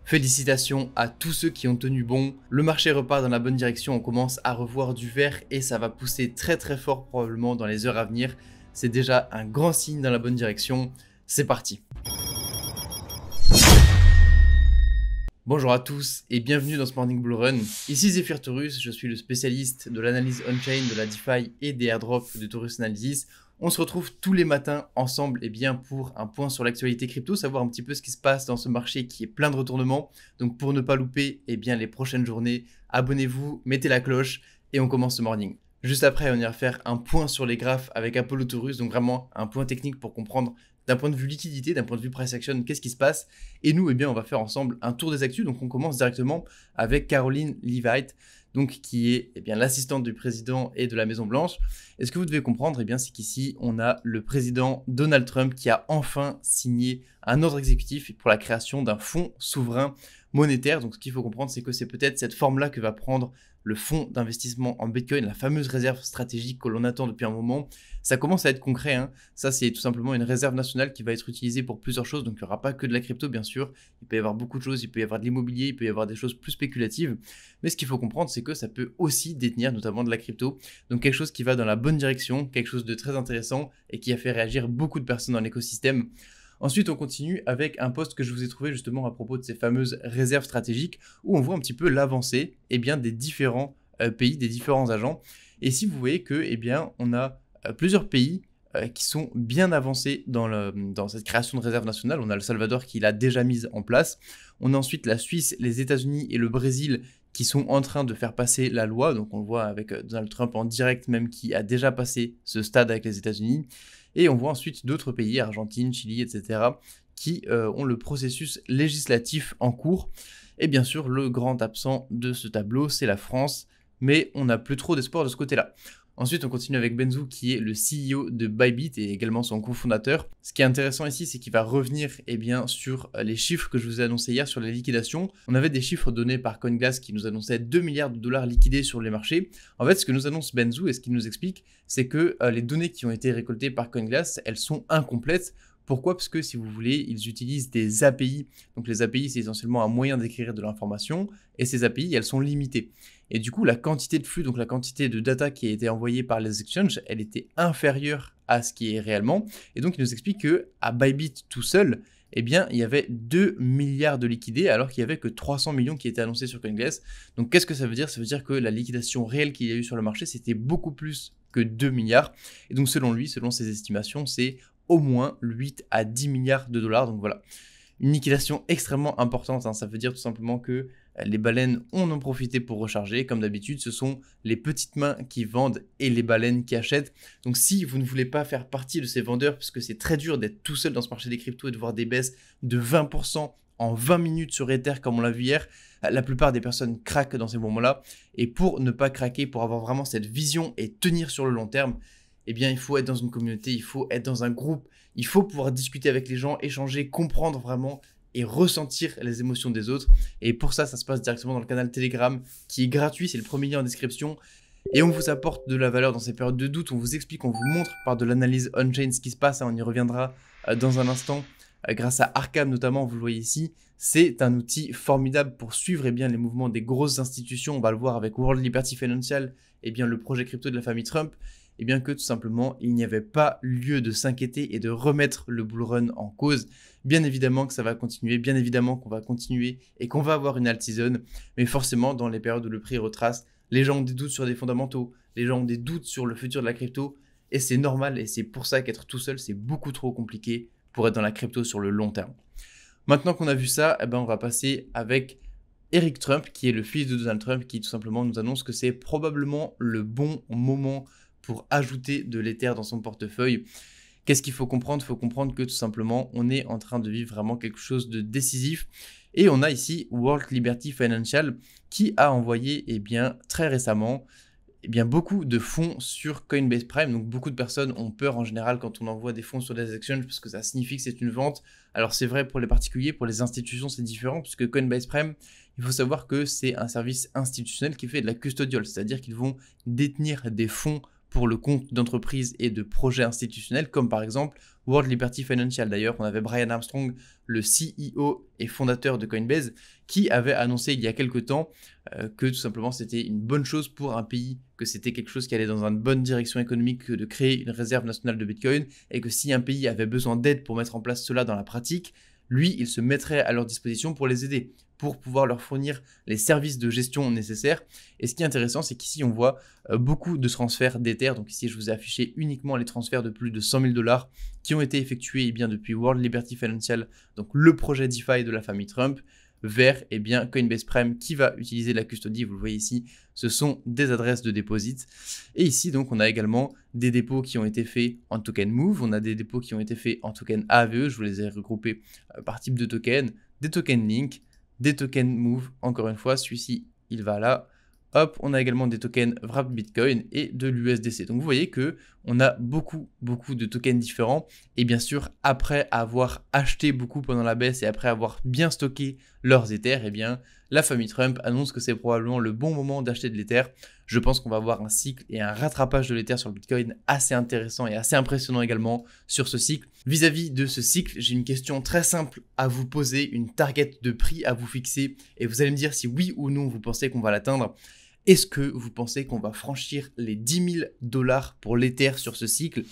Félicitations à tous ceux qui ont tenu bon, le marché repart dans la bonne direction, on commence à revoir du vert et ça va pousser très fort probablement dans les heures à venir. C'est déjà un grand signe dans la bonne direction, c'est parti. Bonjour à tous et bienvenue dans ce Morning Bull Run. Ici Zephyr Taurus, je suis le spécialiste de l'analyse on-chain, de la DeFi et des airdrops de Taurus Analysis. On se retrouve tous les matins ensemble pour un point sur l'actualité crypto, savoir un petit peu ce qui se passe dans ce marché qui est plein de retournements. Donc pour ne pas louper les prochaines journées, abonnez-vous, mettez la cloche et on commence ce morning. Juste après, on ira faire un point sur les graphes avec Apollo Taurus, donc vraiment un point technique pour comprendre d'un point de vue liquidité, d'un point de vue price action, qu'est-ce qui se passe. Et nous, on va faire ensemble un tour des actus. Donc on commence directement avec Caroline Leavitt, donc qui est l'assistante du président et de la Maison Blanche. Et ce que vous devez comprendre, c'est qu'ici, on a le président Donald Trump qui a enfin signé un ordre exécutif pour la création d'un fonds souverain monétaire. Donc ce qu'il faut comprendre, c'est que c'est peut-être cette forme-là que va prendre le fonds d'investissement en Bitcoin, la fameuse réserve stratégique que l'on attend depuis un moment. Ça commence à être concret, Ça, c'est tout simplement une réserve nationale qui va être utilisée pour plusieurs choses. Donc il n'y aura pas que de la crypto, bien sûr. Il peut y avoir beaucoup de choses, il peut y avoir de l'immobilier, il peut y avoir des choses plus spéculatives. Mais ce qu'il faut comprendre, c'est que ça peut aussi détenir notamment de la crypto. Donc quelque chose qui va dans la bonne direction, quelque chose de très intéressant et qui a fait réagir beaucoup de personnes dans l'écosystème. Ensuite, on continue avec un post que je vous ai trouvé justement à propos de ces fameuses réserves stratégiques où on voit un petit peu l'avancée des différents pays, des différents agents. Et si vous voyez que on a plusieurs pays qui sont bien avancés dans cette création de réserves nationales. On a le Salvador qui l'a déjà mise en place. On a ensuite la Suisse, les États-Unis et le Brésil qui sont en train de faire passer la loi. Donc on le voit avec Donald Trump en direct même qui a déjà passé ce stade avec les États-Unis. Et on voit ensuite d'autres pays, Argentine, Chili, etc., qui ont le processus législatif en cours. Et bien sûr, le grand absent de ce tableau, c'est la France, mais on n'a plus trop d'espoir de ce côté-là. Ensuite, on continue avec Benzu, qui est le CEO de Bybit et également son cofondateur. Ce qui est intéressant ici, c'est qu'il va revenir sur les chiffres que je vous ai annoncés hier sur les liquidations. On avait des chiffres donnés par CoinGlass qui nous annonçaient 2 milliards de dollars liquidés sur les marchés. En fait, ce que nous annonce Benzu et ce qu'il nous explique, c'est que les données qui ont été récoltées par CoinGlass, elles sont incomplètes. Pourquoi ? Parce que si vous voulez, ils utilisent des API. Donc les API, c'est essentiellement un moyen d'écrire de l'information et ces API, elles sont limitées. Et du coup, la quantité de flux, donc la quantité de data qui a été envoyée par les exchanges, elle était inférieure à ce qui est réellement. Et donc, il nous explique qu'à Bybit tout seul, il y avait 2 milliards de liquidés alors qu'il n'y avait que 300 millions qui étaient annoncés sur CoinGlass. Donc, qu'est-ce que ça veut dire ? Ça veut dire que la liquidation réelle qu'il y a eu sur le marché, c'était beaucoup plus que 2 milliards. Et donc, selon lui, selon ses estimations, c'est au moins 8 à 10 milliards de dollars. Donc voilà, une liquidation extrêmement importante. Ça veut dire tout simplement que les baleines en ont profité pour recharger. Comme d'habitude, ce sont les petites mains qui vendent et les baleines qui achètent. Donc si vous ne voulez pas faire partie de ces vendeurs, parce que c'est très dur d'être tout seul dans ce marché des cryptos et de voir des baisses de 20% en 20 minutes sur Ether comme on l'a vu hier, la plupart des personnes craquent dans ces moments-là. Et pour ne pas craquer, pour avoir vraiment cette vision et tenir sur le long terme, il faut être dans une communauté, il faut être dans un groupe, il faut pouvoir discuter avec les gens, échanger, comprendre vraiment et ressentir les émotions des autres. Et pour ça, ça se passe directement dans le canal Telegram qui est gratuit, c'est le premier lien en description. Et on vous apporte de la valeur dans ces périodes de doute, on vous explique, on vous montre par de l'analyse on-chain ce qui se passe, on y reviendra dans un instant. Grâce à Arkham notamment, vous le voyez ici, c'est un outil formidable pour suivre les mouvements des grosses institutions. On va le voir avec World Liberty Financial, le projet crypto de la famille Trump. Que tout simplement, il n'y avait pas lieu de s'inquiéter et de remettre le bull run en cause. Bien évidemment que ça va continuer, bien évidemment qu'on va continuer et qu'on va avoir une alt season, mais forcément, dans les périodes où le prix retrace, les gens ont des doutes sur des fondamentaux, les gens ont des doutes sur le futur de la crypto, et c'est normal, et c'est pour ça qu'être tout seul, c'est beaucoup trop compliqué pour être dans la crypto sur le long terme. Maintenant qu'on a vu ça, on va passer avec Eric Trump, qui est le fils de Donald Trump, qui tout simplement nous annonce que c'est probablement le bon moment pour ajouter de l'Ether dans son portefeuille. Qu'est-ce qu'il faut comprendre ? Il faut comprendre que tout simplement, on est en train de vivre vraiment quelque chose de décisif. Et on a ici World Liberty Financial qui a envoyé très récemment beaucoup de fonds sur Coinbase Prime. Donc beaucoup de personnes ont peur en général quand on envoie des fonds sur des exchanges parce que ça signifie que c'est une vente. Alors c'est vrai pour les particuliers, pour les institutions c'est différent puisque Coinbase Prime, il faut savoir que c'est un service institutionnel qui fait de la custodial, c'est-à-dire qu'ils vont détenir des fonds pour le compte d'entreprises et de projets institutionnels, comme par exemple World Liberty Financial. D'ailleurs, on avait Brian Armstrong, le CEO et fondateur de Coinbase, qui avait annoncé il y a quelques temps que tout simplement c'était une bonne chose pour un pays, que c'était quelque chose qui allait dans une bonne direction économique de créer une réserve nationale de Bitcoin, et que si un pays avait besoin d'aide pour mettre en place cela dans la pratique, lui, il se mettrait à leur disposition pour les aider, pour pouvoir leur fournir les services de gestion nécessaires. Et ce qui est intéressant, c'est qu'ici, on voit beaucoup de transferts d'Ether. Donc ici, je vous ai affiché uniquement les transferts de plus de 100 000 $ qui ont été effectués depuis World Liberty Financial, donc le projet DeFi de la famille Trump, vers Coinbase Prime qui va utiliser la custody. Vous le voyez ici, ce sont des adresses de deposit. Et ici, donc, on a également des dépôts qui ont été faits en token Move. On a des dépôts qui ont été faits en token AAVE. Je vous les ai regroupés par type de token. Des tokens Link, des tokens Move. Encore une fois, celui-ci, il va là. Hop, on a également des tokens Wrapped Bitcoin et de l'USDC. Donc vous voyez que on a beaucoup de tokens différents. Et bien sûr, après avoir acheté beaucoup pendant la baisse et après avoir bien stocké leurs Ethers, la famille Trump annonce que c'est probablement le bon moment d'acheter de l'Ether. Je pense qu'on va avoir un cycle et un rattrapage de l'Ether sur le Bitcoin assez intéressant et assez impressionnant également sur ce cycle. Vis-à-vis de ce cycle, j'ai une question très simple à vous poser, une target de prix à vous fixer, et vous allez me dire si oui ou non vous pensez qu'on va l'atteindre. Est-ce que vous pensez qu'on va franchir les 10 000 $ pour l'Ether sur ce cycle?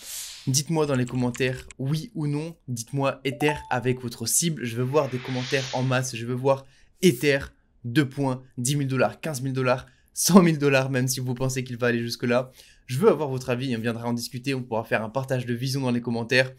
Dites-moi dans les commentaires oui ou non. Dites-moi Ether avec votre cible. Je veux voir des commentaires en masse. Je veux voir Ether, 2 points, 10 000 $, 15 000 $, 100 000 $, même si vous pensez qu'il va aller jusque-là. Je veux avoir votre avis et on viendra en discuter. On pourra faire un partage de vision dans les commentaires.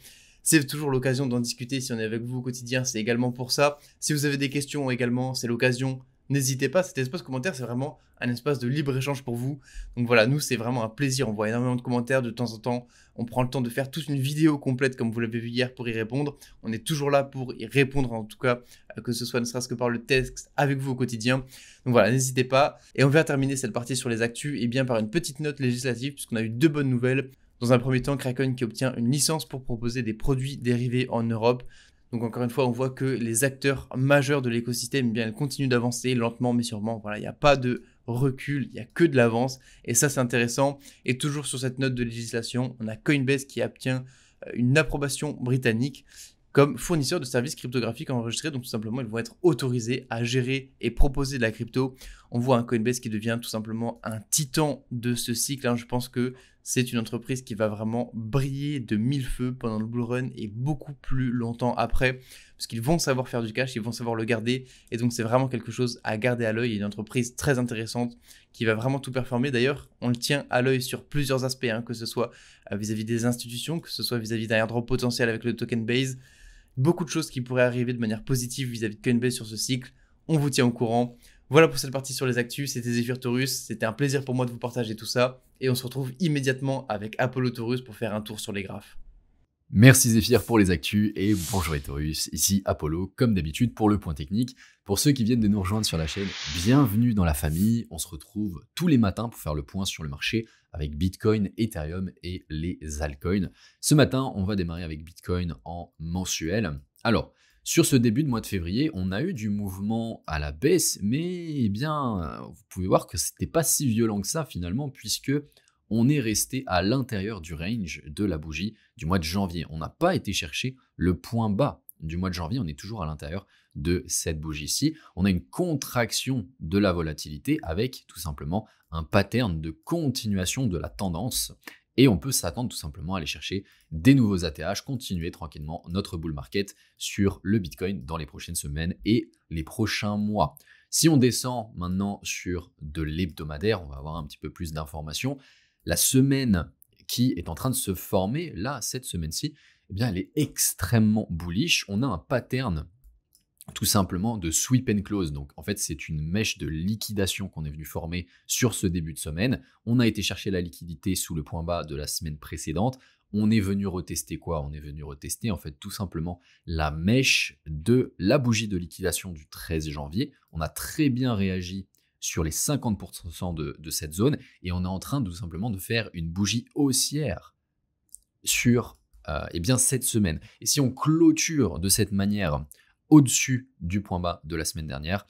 C'est toujours l'occasion d'en discuter si on est avec vous au quotidien. C'est également pour ça. Si vous avez des questions également, c'est l'occasion. N'hésitez pas, cet espace commentaire, c'est vraiment un espace de libre-échange pour vous. Donc voilà, nous, c'est vraiment un plaisir. On voit énormément de commentaires de temps en temps. On prend le temps de faire toute une vidéo complète, comme vous l'avez vu hier, pour y répondre. On est toujours là pour y répondre, en tout cas, que ce soit ne serait-ce que par le texte avec vous au quotidien. Donc voilà, n'hésitez pas. Et on va terminer cette partie sur les actus par une petite note législative, puisqu'on a eu 2 bonnes nouvelles. Dans un premier temps, Kraken qui obtient une licence pour proposer des produits dérivés en Europe. Donc encore une fois, on voit que les acteurs majeurs de l'écosystème, ils continuent d'avancer lentement mais sûrement. Voilà, il n'y a pas de recul, il n'y a que de l'avance. Et ça, c'est intéressant. Et toujours sur cette note de législation, on a Coinbase qui obtient une approbation britannique comme fournisseur de services cryptographiques enregistrés. Donc tout simplement, ils vont être autorisés à gérer et proposer de la crypto. On voit un Coinbase qui devient tout simplement un titan de ce cycle. Je pense que c'est une entreprise qui va vraiment briller de mille feux pendant le bull run et beaucoup plus longtemps après, parce qu'ils vont savoir faire du cash, ils vont savoir le garder, et donc c'est vraiment quelque chose à garder à l'œil. Une entreprise très intéressante qui va vraiment tout performer. D'ailleurs, on le tient à l'œil sur plusieurs aspects, que ce soit vis-à-vis des institutions, que ce soit vis-à-vis d'un airdrop potentiel avec le token base. Beaucoup de choses qui pourraient arriver de manière positive vis-à-vis de Coinbase sur ce cycle. On vous tient au courant. Voilà pour cette partie sur les actus, c'était Zephyr Taurus, c'était un plaisir pour moi de vous partager tout ça, et on se retrouve immédiatement avec Apollo Taurus pour faire un tour sur les graphes. Merci Zephyr pour les actus et bonjour Taurus, ici Apollo comme d'habitude pour le point technique. Pour ceux qui viennent de nous rejoindre sur la chaîne, bienvenue dans la famille, on se retrouve tous les matins pour faire le point sur le marché avec Bitcoin, Ethereum et les altcoins. Ce matin, on va démarrer avec Bitcoin en mensuel. Alors, sur ce début de mois de février, on a eu du mouvement à la baisse, mais vous pouvez voir que c'était pas si violent que ça finalement, puisque on est resté à l'intérieur du range de la bougie du mois de janvier. On n'a pas été chercher le point bas du mois de janvier, on est toujours à l'intérieur de cette bougie-ci. On a une contraction de la volatilité avec tout simplement un pattern de continuation de la tendance. Et on peut s'attendre tout simplement à aller chercher des nouveaux ATH, continuer tranquillement notre bull market sur le Bitcoin dans les prochaines semaines et les prochains mois. Si on descend maintenant sur de l'hebdomadaire, on va avoir un petit peu plus d'informations. La semaine qui est en train de se former, là, cette semaine-ci, elle est extrêmement bullish. On a un pattern tout simplement de sweep and close. Donc en fait, c'est une mèche de liquidation qu'on est venu former sur ce début de semaine. On a été chercher la liquidité sous le point bas de la semaine précédente. On est venu retester quoi? On est venu retester en fait tout simplement la mèche de la bougie de liquidation du 13 janvier. On a très bien réagi sur les 50% de cette zone et on est en train tout simplement de faire une bougie haussière sur cette semaine. Et si on clôture de cette manière au-dessus du point bas de la semaine dernière,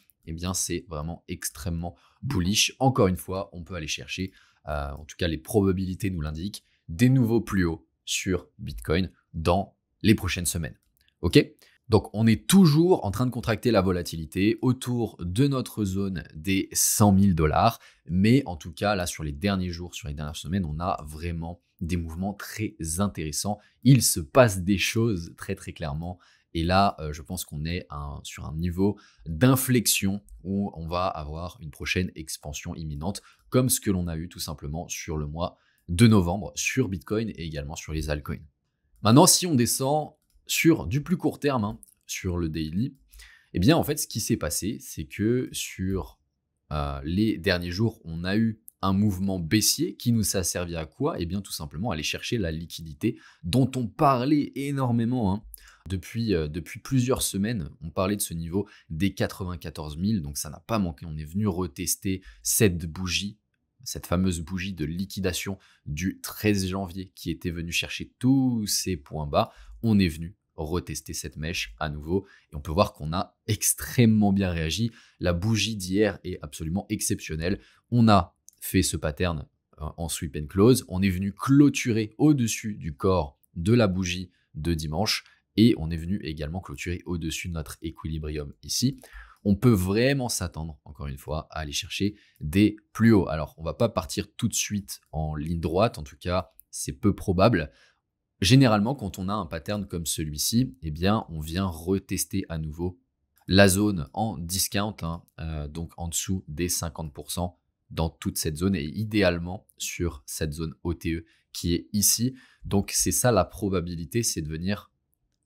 c'est vraiment extrêmement bullish. Encore une fois, on peut aller chercher en tout cas les probabilités nous l'indiquent, des nouveaux plus hauts sur Bitcoin dans les prochaines semaines. Ok ? Donc on est toujours en train de contracter la volatilité autour de notre zone des 100 000 $, mais en tout cas là sur les derniers jours, sur les dernières semaines, on a vraiment des mouvements très intéressants. Il se passe des choses très très clairement. Et là, je pense qu'on est sur un niveau d'inflexion où on va avoir une prochaine expansion imminente, comme ce que l'on a eu tout simplement sur le mois de novembre, sur Bitcoin et également sur les altcoins. Maintenant, si on descend sur du plus court terme, sur le daily, eh bien en fait, ce qui s'est passé, c'est que sur les derniers jours, on a eu un mouvement baissier qui nous a servi à quoi ? Eh bien tout simplement aller chercher la liquidité dont on parlait énormément. Depuis plusieurs semaines, on parlait de ce niveau des 94 000, donc ça n'a pas manqué. On est venu retester cette bougie, cette fameuse bougie de liquidation du 13 janvier qui était venue chercher tous ces points bas. On est venu retester cette mèche à nouveau et on peut voir qu'on a extrêmement bien réagi. La bougie d'hier est absolument exceptionnelle. On a fait ce pattern en sweep and close. On est venu clôturer au-dessus du corps de la bougie de dimanche. Et on est venu également clôturer au-dessus de notre équilibrium ici. On peut vraiment s'attendre, encore une fois, à aller chercher des plus hauts. Alors, on ne va pas partir tout de suite en ligne droite. En tout cas, c'est peu probable. Généralement, quand on a un pattern comme celui-ci, eh bien, on vient retester à nouveau la zone en discount, donc en dessous des 50% dans toute cette zone et idéalement sur cette zone OTE qui est ici. Donc, c'est ça la probabilité, c'est de venir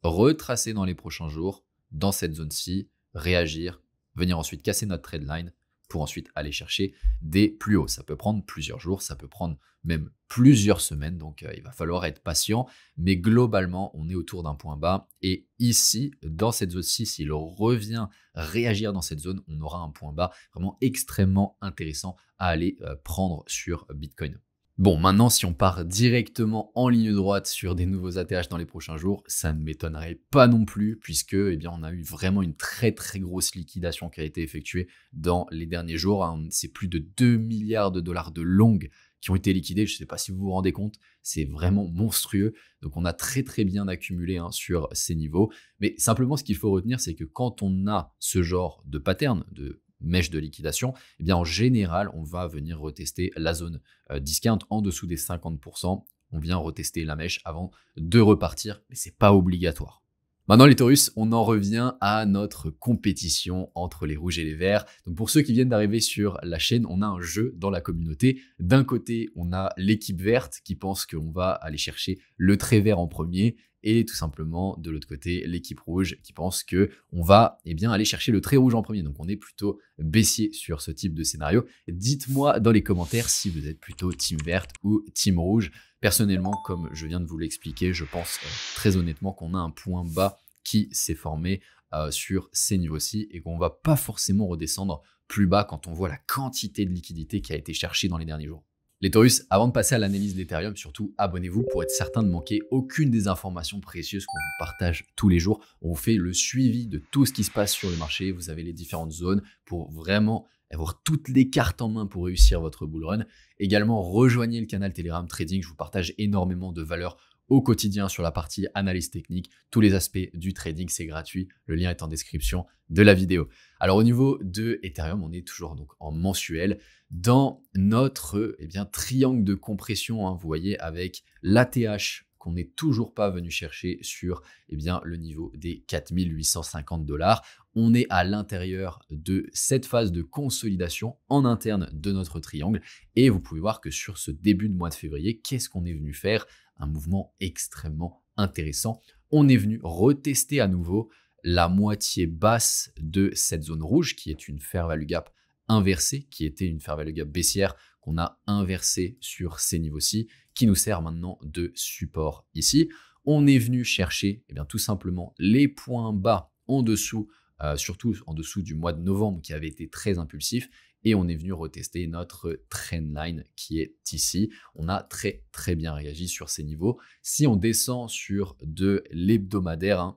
retracer dans les prochains jours, dans cette zone-ci, réagir, venir ensuite casser notre trendline pour ensuite aller chercher des plus hauts. Ça peut prendre plusieurs jours, ça peut prendre même plusieurs semaines, donc il va falloir être patient, mais globalement, on est autour d'un point bas et ici, dans cette zone-ci, s'il revient réagir dans cette zone, on aura un point bas vraiment extrêmement intéressant à aller prendre sur Bitcoin. Bon, maintenant, si on part directement en ligne droite sur des nouveaux ATH dans les prochains jours, ça ne m'étonnerait pas non plus, puisque eh bien, on a eu vraiment une très très grosse liquidation qui a été effectuée dans les derniers jours. C'est plus de 2 milliards de dollars de longs qui ont été liquidés. Je ne sais pas si vous vous rendez compte, c'est vraiment monstrueux. Donc on a très très bien accumulé sur ces niveaux. Mais simplement, ce qu'il faut retenir, c'est que quand on a ce genre de pattern, de mèche de liquidation, eh bien en général, on va venir retester la zone discount en dessous des 50%. On vient retester la mèche avant de repartir, mais c'est pas obligatoire. Maintenant les Taurus, on en revient à notre compétition entre les rouges et les verts. Donc pour ceux qui viennent d'arriver sur la chaîne, on a un jeu dans la communauté. D'un côté, on a l'équipe verte qui pense qu'on va aller chercher le trait vert en premier. Et tout simplement, de l'autre côté, l'équipe rouge qui pense qu'on va aller chercher le trait rouge en premier. Donc on est plutôt baissier sur ce type de scénario. Dites-moi dans les commentaires si vous êtes plutôt team verte ou team rouge. Personnellement, comme je viens de vous l'expliquer, je pense très honnêtement qu'on a un point bas qui s'est formé sur ces niveaux-ci et qu'on ne va pas forcément redescendre plus bas quand on voit la quantité de liquidité qui a été cherchée dans les derniers jours. Les Taurus, avant de passer à l'analyse d'Ethereum, surtout abonnez-vous pour être certain de manquer aucune des informations précieuses qu'on vous partage tous les jours. On fait le suivi de tout ce qui se passe sur le marché. Vous avez les différentes zones pour vraiment avoir toutes les cartes en main pour réussir votre bull run. Également, rejoignez le canal Telegram Trading. Je vous partage énormément de valeur au quotidien sur la partie analyse technique. Tous les aspects du trading, c'est gratuit. Le lien est en description de la vidéo. Alors au niveau de Ethereum, on est toujours donc en mensuel dans notre triangle de compression, vous voyez, avec l'ATH qu'on n'est toujours pas venu chercher sur le niveau des 4850 $. On est à l'intérieur de cette phase de consolidation en interne de notre triangle. Et vous pouvez voir que sur ce début de mois de février, qu'est-ce qu'on est venu faire ? Un mouvement extrêmement intéressant. On est venu retester à nouveau la moitié basse de cette zone rouge qui est une fair value gap inversée, qui était une fair value gap baissière qu'on a inversée sur ces niveaux-ci, qui nous sert maintenant de support ici. On est venu chercher tout simplement les points bas en dessous, surtout en dessous du mois de novembre qui avait été très impulsif. Et on est venu retester notre trendline qui est ici. On a très très bien réagi sur ces niveaux. Si on descend sur de l'hebdomadaire,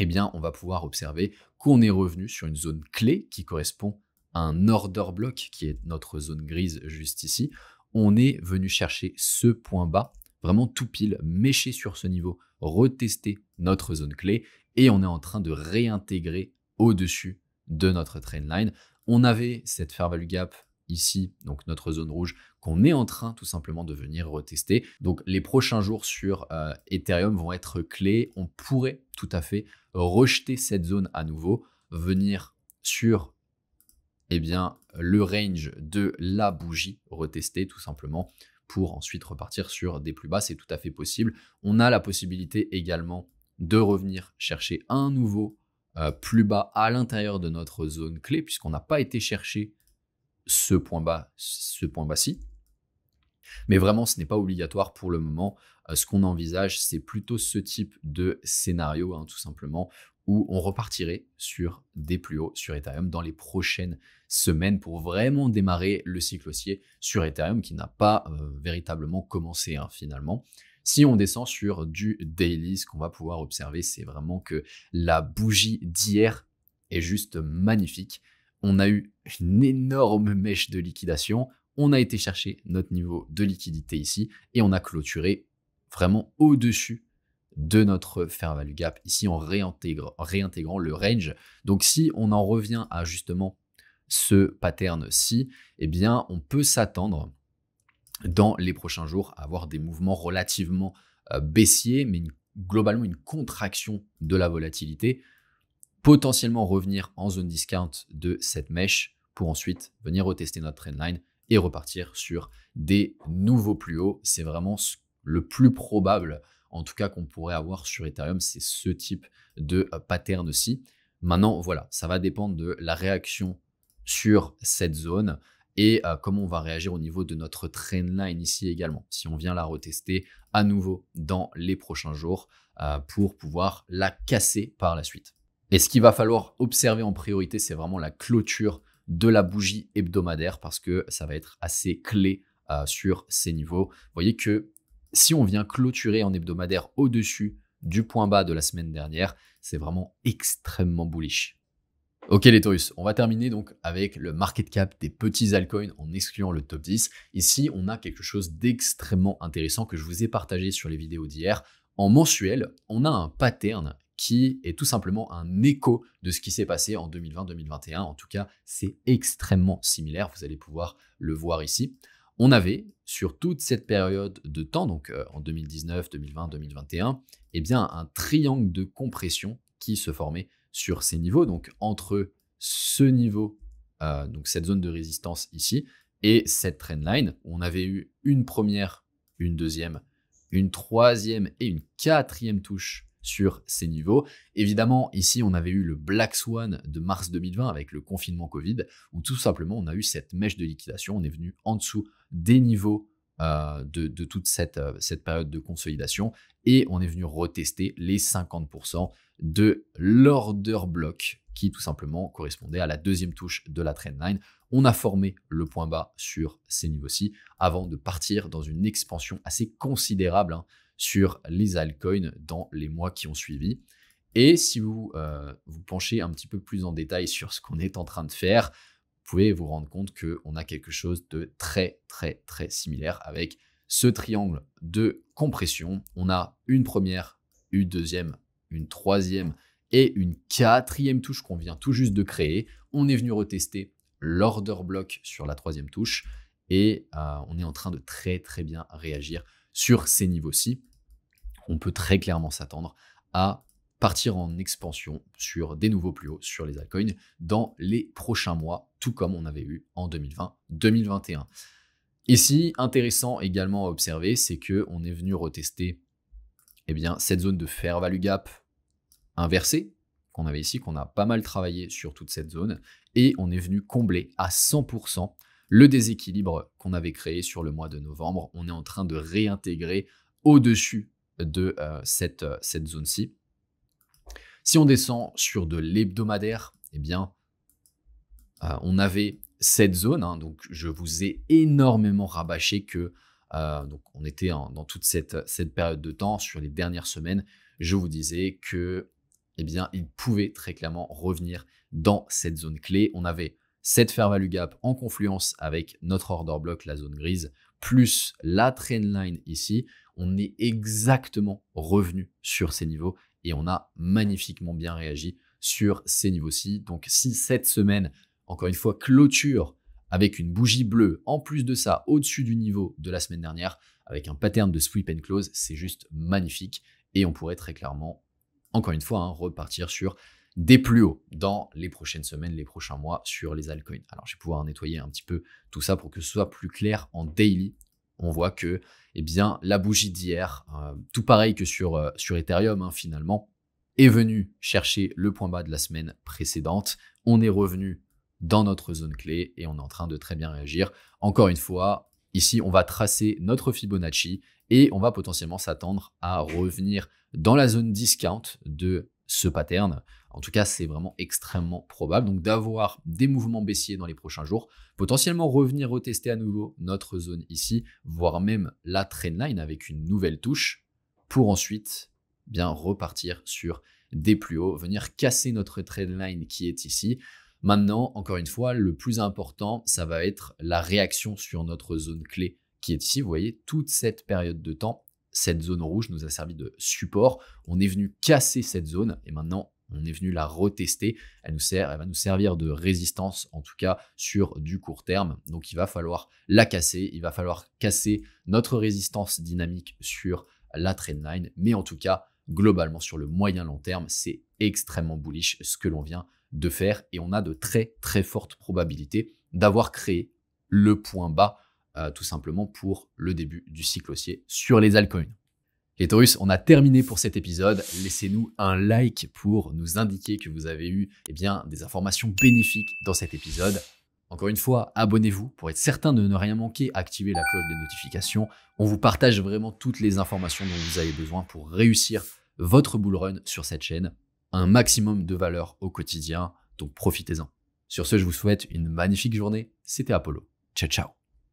on va pouvoir observer qu'on est revenu sur une zone clé qui correspond à un order block qui est notre zone grise juste ici. on est venu chercher ce point bas, vraiment tout pile, mécher sur ce niveau, retester notre zone clé et on est en train de réintégrer au-dessus de notre trendline. On avait cette fair value gap ici, donc notre zone rouge, qu'on est en train tout simplement de venir retester. Donc les prochains jours sur Ethereum vont être clés. On pourrait tout à fait rejeter cette zone à nouveau, venir sur le range de la bougie, retester tout simplement pour ensuite repartir sur des plus bas. C'est tout à fait possible. On a la possibilité également de revenir chercher un nouveau plus bas à l'intérieur de notre zone clé, puisqu'on n'a pas été chercher ce point bas-ci. Mais vraiment, ce n'est pas obligatoire pour le moment. Ce qu'on envisage, c'est plutôt ce type de scénario, tout simplement, où on repartirait sur des plus hauts sur Ethereum dans les prochaines semaines pour vraiment démarrer le cycle haussier sur Ethereum qui n'a pas véritablement commencé finalement. Si on descend sur du daily, ce qu'on va pouvoir observer, c'est vraiment que la bougie d'hier est juste magnifique. On a eu une énorme mèche de liquidation. On a été chercher notre niveau de liquidité ici et on a clôturé vraiment au-dessus de notre fair value gap ici en réintégrant le range. Donc si on en revient à justement ce pattern-ci, eh bien on peut s'attendre dans les prochains jours à avoir des mouvements relativement baissiers, mais globalement une contraction de la volatilité, potentiellement revenir en zone discount de cette mèche pour ensuite venir retester notre trendline et repartir sur des nouveaux plus hauts. C'est vraiment le plus probable, en tout cas qu'on pourrait avoir sur Ethereum, c'est ce type de pattern-ci. Maintenant, voilà, ça va dépendre de la réaction sur cette zone et comment on va réagir au niveau de notre trendline ici également. Si on vient la retester à nouveau dans les prochains jours pour pouvoir la casser par la suite. Et ce qu'il va falloir observer en priorité, c'est vraiment la clôture de la bougie hebdomadaire parce que ça va être assez clé sur ces niveaux. Vous voyez que si on vient clôturer en hebdomadaire au-dessus du point bas de la semaine dernière, c'est vraiment extrêmement bullish. Ok les Taurus, on va terminer donc avec le market cap des petits altcoins en excluant le top 10. Ici, on a quelque chose d'extrêmement intéressant que je vous ai partagé sur les vidéos d'hier. En mensuel, on a un pattern qui est tout simplement un écho de ce qui s'est passé en 2020-2021. En tout cas, c'est extrêmement similaire. Vous allez pouvoir le voir ici. On avait, sur toute cette période de temps, donc en 2019, 2020, 2021, eh bien, un triangle de compression qui se formait sur ces niveaux. Donc, entre ce niveau, donc cette zone de résistance ici, et cette trendline, on avait eu une première, une deuxième, une troisième et une quatrième touche sur ces niveaux. Évidemment, ici, on avait eu le Black Swan de mars 2020 avec le confinement Covid, où tout simplement, on a eu cette mèche de liquidation. On est venu en dessous des niveaux de toute cette période de consolidation et on est venu retester les 50% de l'order block qui tout simplement correspondait à la deuxième touche de la trendline. On a formé le point bas sur ces niveaux-ci avant de partir dans une expansion assez considérable sur les altcoins dans les mois qui ont suivi. Et si vous vous penchez un petit peu plus en détail sur ce qu'on est en train de faire, vous pouvez vous rendre compte qu'on a quelque chose de très similaire avec ce triangle de compression. On a une première, une deuxième, une troisième et une quatrième touche qu'on vient tout juste de créer. On est venu retester l'order block sur la troisième touche et on est en train de très bien réagir sur ces niveaux-ci. On peut très clairement s'attendre à partir en expansion sur des nouveaux plus hauts sur les altcoins dans les prochains mois, tout comme on avait eu en 2020-2021. Ici, intéressant également à observer, c'est qu'on est venu retester cette zone de fair value gap inversée qu'on avait ici, qu'on a pas mal travaillé sur toute cette zone, et on est venu combler à 100% le déséquilibre qu'on avait créé sur le mois de novembre. On est en train de réintégrer au-dessus de cette zone-ci. Si on descend sur de l'hebdomadaire, on avait cette zone, donc je vous ai énormément rabâché que donc on était dans toute cette période de temps, sur les dernières semaines, je vous disais que il pouvait très clairement revenir dans cette zone clé. On avait cette fair value gap en confluence avec notre order block, la zone grise, plus la trendline ici, on est exactement revenu sur ces niveaux et on a magnifiquement bien réagi sur ces niveaux-ci. Donc si cette semaine, encore une fois, clôture avec une bougie bleue, en plus de ça, au-dessus du niveau de la semaine dernière, avec un pattern de sweep and close, c'est juste magnifique. Et on pourrait très clairement, encore une fois, repartir sur des plus hauts dans les prochaines semaines, les prochains mois sur les altcoins. Alors je vais pouvoir nettoyer un petit peu tout ça pour que ce soit plus clair en daily. On voit que la bougie d'hier, tout pareil que sur Ethereum finalement, est venue chercher le point bas de la semaine précédente. On est revenu dans notre zone clé et on est en train de très bien réagir. Encore une fois, ici, on va tracer notre Fibonacci et on va potentiellement s'attendre à revenir dans la zone discount de ce pattern. En tout cas, c'est vraiment extrêmement probable. Donc, d'avoir des mouvements baissiers dans les prochains jours, potentiellement revenir retester à nouveau notre zone ici, voire même la trendline avec une nouvelle touche pour ensuite repartir sur des plus hauts, venir casser notre trendline qui est ici. Maintenant, encore une fois, le plus important, ça va être la réaction sur notre zone clé qui est ici. Vous voyez, toute cette période de temps, cette zone rouge nous a servi de support. On est venu casser cette zone et maintenant, on est venu la retester. Elle va nous servir de résistance, en tout cas sur du court terme. Donc, il va falloir la casser. Il va falloir casser notre résistance dynamique sur la trendline. Mais en tout cas, globalement, sur le moyen long terme, c'est extrêmement bullish ce que l'on vient de faire et on a de très très fortes probabilités d'avoir créé le point bas tout simplement pour le début du cycle haussier sur les altcoins. Les Taurus, on a terminé pour cet épisode. Laissez-nous un like pour nous indiquer que vous avez eu des informations bénéfiques dans cet épisode. Encore une fois, abonnez-vous pour être certain de ne rien manquer, activez la cloche des notifications. On vous partage vraiment toutes les informations dont vous avez besoin pour réussir votre bull run sur cette chaîne. Un maximum de valeur au quotidien, donc profitez-en. Sur ce, je vous souhaite une magnifique journée. C'était Apollo. Ciao, ciao.